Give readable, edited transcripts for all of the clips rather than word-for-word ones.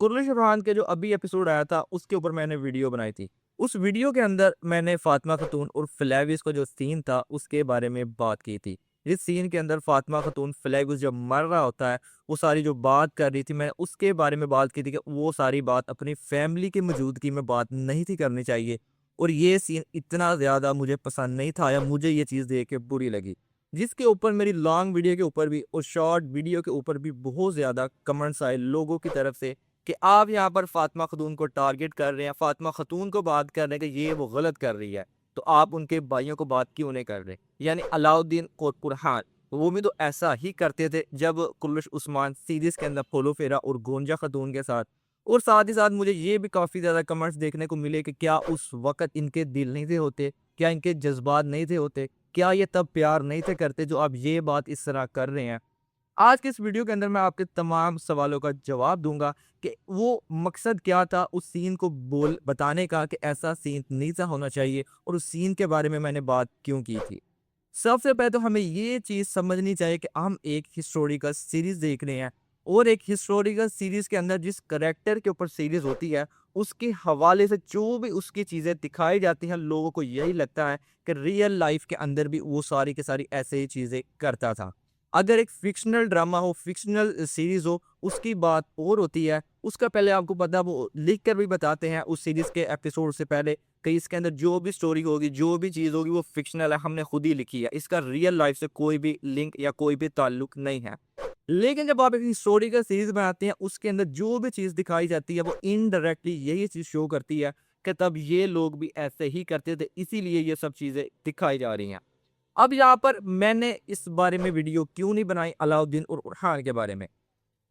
कुर्रश खान के जो अभी एपिसोड आया था उसके ऊपर मैंने वीडियो बनाई थी। उस वीडियो के अंदर मैंने फातिमा खातून और फ्लेविस का जो सीन था उसके बारे में बात की थी। इस सीन के अंदर फातिमा खातून फ्लेविस जब मर रहा होता है, वो सारी जो बात कर रही थी मैंने उसके बारे में बात की थी कि वो सारी बात अपनी फैमिली की मौजूदगी में बात नहीं थी करनी चाहिए। और ये सीन इतना ज़्यादा मुझे पसंद नहीं था या मुझे ये चीज़ देख के बुरी लगी। जिसके ऊपर मेरी लॉन्ग वीडियो के ऊपर भी और शॉर्ट वीडियो के ऊपर भी बहुत ज़्यादा कमेंट्स आए लोगों की तरफ से कि आप यहाँ पर फातिमा खातून को टारगेट कर रहे हैं, फातिमा खातून को बात कर रहे हैं कि ये वो गलत कर रही है, तो आप उनके भाइयों को बात क्यों नहीं कर रहे? यानी अलाउद्दीन और बुरहान, वो भी तो ऐसा ही करते थे जब कुर्रश उस्मान सीरीज़ के अंदर फॉलो फेरा और गोंजा खातून के साथ। और साथ ही साथ मुझे ये भी काफ़ी ज़्यादा कमेंट्स देखने को मिले कि क्या उस वक़्त इनके दिल नहीं थे होते? क्या इनके जज़्बात नहीं थे होते? क्या ये तब प्यार नहीं थे करते जो आप ये बात इस तरह कर रहे हैं? आज के इस वीडियो के अंदर मैं आपके तमाम सवालों का जवाब दूँगा कि वो मकसद क्या था उस सीन को बोल बताने का कि ऐसा सीन नहीं था होना चाहिए और उस सीन के बारे में मैंने बात क्यों की थी। सबसे पहले तो हमें ये चीज़ समझनी चाहिए कि हम एक हिस्टोरिकल सीरीज़ देख रहे हैं और एक हिस्टोरिकल सीरीज़ के अंदर जिस करैक्टर के ऊपर सीरीज़ होती है, उसके हवाले से जो भी उसकी चीज़ें दिखाई जाती हैं, लोगों को यही लगता है कि रियल लाइफ़ के अंदर भी वो सारी की सारी ऐसे ही चीज़ें करता था। अगर एक फ़िक्शनल ड्रामा हो, फ़िक्शनल सीरीज़ हो, उसकी बात और होती है। उसका पहले आपको पता है वो लिख कर भी बताते हैं उस सीरीज़ के एपिसोड से पहले कि इसके अंदर जो भी स्टोरी होगी, जो भी चीज़ होगी वो फ़िक्शनल है, हमने खुद ही लिखी है। इसका रियल लाइफ़ से कोई भी लिंक या कोई भी ताल्लुक नहीं है। लेकिन जब आप एक हिस्टोरिकल सीरीज़ बनाते हैं, उसके अंदर जो भी चीज़ दिखाई जाती है, वो इनडायरेक्टली यही चीज़ शो करती है कि तब ये लोग भी ऐसे ही करते थे, इसीलिए ये सब चीज़ें दिखाई जा रही हैं। अब यहाँ पर मैंने इस बारे में वीडियो क्यों नहीं बनाई अलाउद्दीन और बुरहान के बारे में।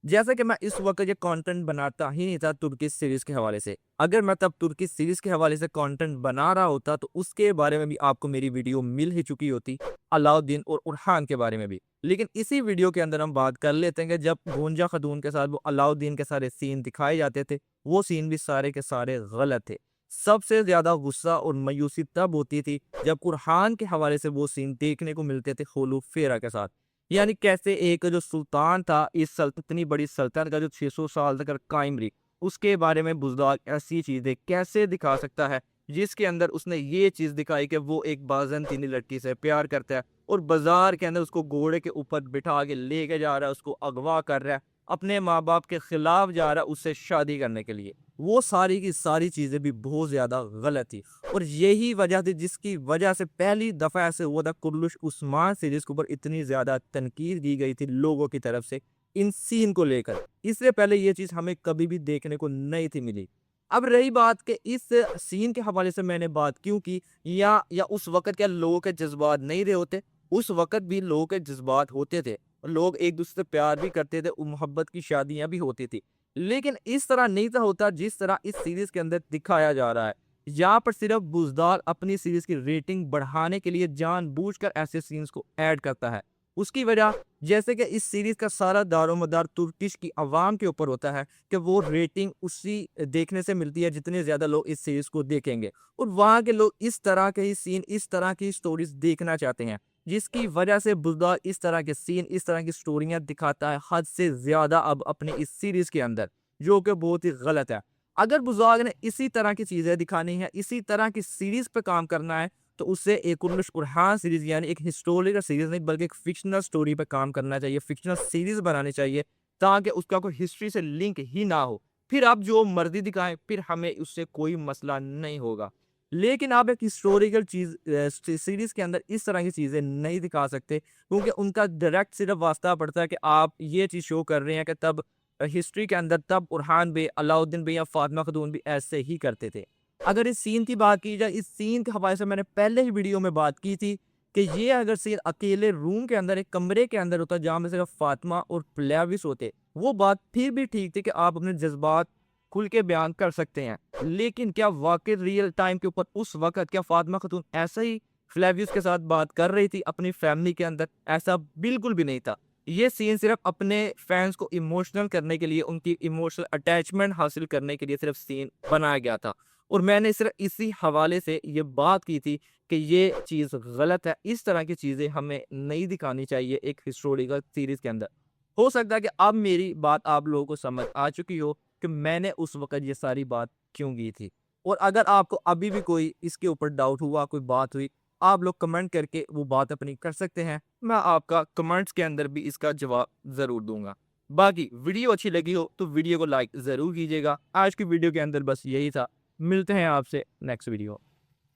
जैसा कि मैं इस वक़्त ये कंटेंट बनाता ही नहीं था तुर्किश सीरीज़ के हवाले से। अगर मैं तब तुर्किश सीरीज़ के हवाले से कंटेंट बना रहा होता तो उसके बारे में भी आपको मेरी वीडियो मिल ही चुकी होती, अलाउद्दीन और बुरहान के बारे में भी। लेकिन इसी वीडियो के अंदर हम बात कर लेते हैं कि जब गोंजा खातून के साथ वो अलाउद्दीन के सारे सीन दिखाए जाते थे, वो सीन भी सारे के सारे गलत थे। सबसे ज़्यादा गुस्सा और मायूसी तब होती थी जब बुरहान के हवाले से वो सीन देखने को मिलते थे खुलू फेरा के साथ। यानी कैसे एक जो सुल्तान था इस इतनी बड़ी सल्तनत का जो 600 साल तक कायम रही, उसके बारे में बुज़दार ऐसी चीज़ें कैसे दिखा सकता है, जिसके अंदर उसने ये चीज़ दिखाई कि वो एक बाज़ंतीनी लड़की से प्यार करता है और बाज़ार के अंदर उसको घोड़े के ऊपर बिठा के लेके जा रहा है, उसको अगवा कर रहा है, अपने माँ-बाप के खिलाफ जा रहा है उससे शादी करने के लिए। वो सारी की सारी चीज़ें भी बहुत ज़्यादा गलत थी। और यही वजह थी जिसकी वजह से पहली दफ़ा ऐसे हुआ था कुर्रश उस्मान सीरीज़ के ऊपर इतनी ज़्यादा तनकीद की गई थी लोगों की तरफ से इन सीन को लेकर। इससे पहले ये चीज़ हमें कभी भी देखने को नहीं थी मिली। अब रही बात कि इस सीन के हवाले से मैंने बात क्यों की या उस वक़्त क्या लोगों के जज़्बात नहीं रहे होते? उस वक़्त भी लोगों के जज़्बात होते थे। और लोग एक-दूसरे से प्यार भी करते थे और मोहब्बत की शादियाँ भी होती थी। लेकिन इस तरह नहीं था होता जिस तरह इस सीरीज़ के अंदर दिखाया जा रहा है। यहाँ पर सिर्फ बुज़दार अपनी सीरीज़ की रेटिंग बढ़ाने के लिए जानबूझकर ऐसे सीन्स को ऐड करता है। उसकी वजह जैसे कि इस सीरीज़ का सारा दारोमदार तुर्किश की आवाम के ऊपर होता है कि वो रेटिंग उसी देखने से मिलती है जितने ज़्यादा लोग इस सीरीज़ को देखेंगे। और वहाँ के लोग इस तरह के ही सीन, इस तरह की स्टोरीज़ देखना चाहते हैं। जिसकी वजह से बुज़दार इस तरह के सीन, इस तरह की स्टोरियाँ दिखाता है हद से ज़्यादा अब अपनी इस सीरीज़ के अंदर, जो कि बहुत ही गलत है। अगर बुज़दार ने इसी तरह की चीज़ें दिखानी है, इसी तरह की सीरीज़ पे काम करना है, तो उसे एक कुर्रश बुरहान सीरीज़ यानी एक हिस्टोरिकल सीरीज़ नहीं बल्कि एक फ़िक्शनल स्टोरी पे काम करना चाहिए, फ़िक्शनल सीरीज़ बनानी चाहिए, ताकि उसका कोई हिस्ट्री से लिंक ही ना हो। फिर आप जो मर्ज़ी दिखाएँ, फिर हमें उससे कोई मसला नहीं होगा। लेकिन आप एक हिस्टोरिकल चीज़ सीरीज़ के अंदर इस तरह की चीज़ें नहीं दिखा सकते, क्योंकि उनका डायरेक्ट सिर्फ़ वास्ता पड़ता है कि आप ये चीज़ शो कर रहे हैं कि तब हिस्ट्री के अंदर तब बुरहान बे, अलाउद्दीन बे या फातिमा खातून भी ऐसे ही करते थे। अगर इस सीन की बात की जाए, इस सीन के हवाले से मैंने पहले ही वीडियो में बात की थी कि ये अगर सीन अकेले रूम के अंदर, एक कमरे के अंदर होता जहाँ में सिर्फ़ फातिमा और फ्लेविस होते, वो बात फिर भी ठीक थी कि आप अपने जज़्बात खुल के बयान कर सकते हैं। लेकिन क्या वाक़ई रियल टाइम के ऊपर उस वक़्त क्या फातिमा खातून ऐसे ही फ्लेविस के साथ बात कर रही थी अपनी फैमिली के अंदर? ऐसा बिल्कुल भी नहीं था। ये सीन सिर्फ़ अपने फैन्स को इमोशनल करने के लिए, उनकी इमोशनल अटैचमेंट हासिल करने के लिए सिर्फ़ सीन बनाया गया था। और मैंने सिर्फ़ इसी हवाले से ये बात की थी कि ये चीज़ गलत है। इस तरह की चीज़ें हमें नहीं दिखानी चाहिए एक हिस्टोरिकल सीरीज़ के अंदर। हो सकता है कि अब मेरी बात आप लोगों को समझ आ चुकी हो कि मैंने उस वक़्त ये सारी बात क्यों की थी। और अगर आपको अभी भी कोई इसके ऊपर डाउट हुआ, कोई बात हुई, आप लोग कमेंट करके वो बात अपनी कर सकते हैं। मैं आपका कमेंट्स के अंदर भी इसका जवाब ज़रूर दूँगा। बाकी वीडियो अच्छी लगी हो तो वीडियो को लाइक ज़रूर कीजिएगा। आज की वीडियो के अंदर बस यही था। मिलते हैं आपसे नेक्स्ट वीडियो।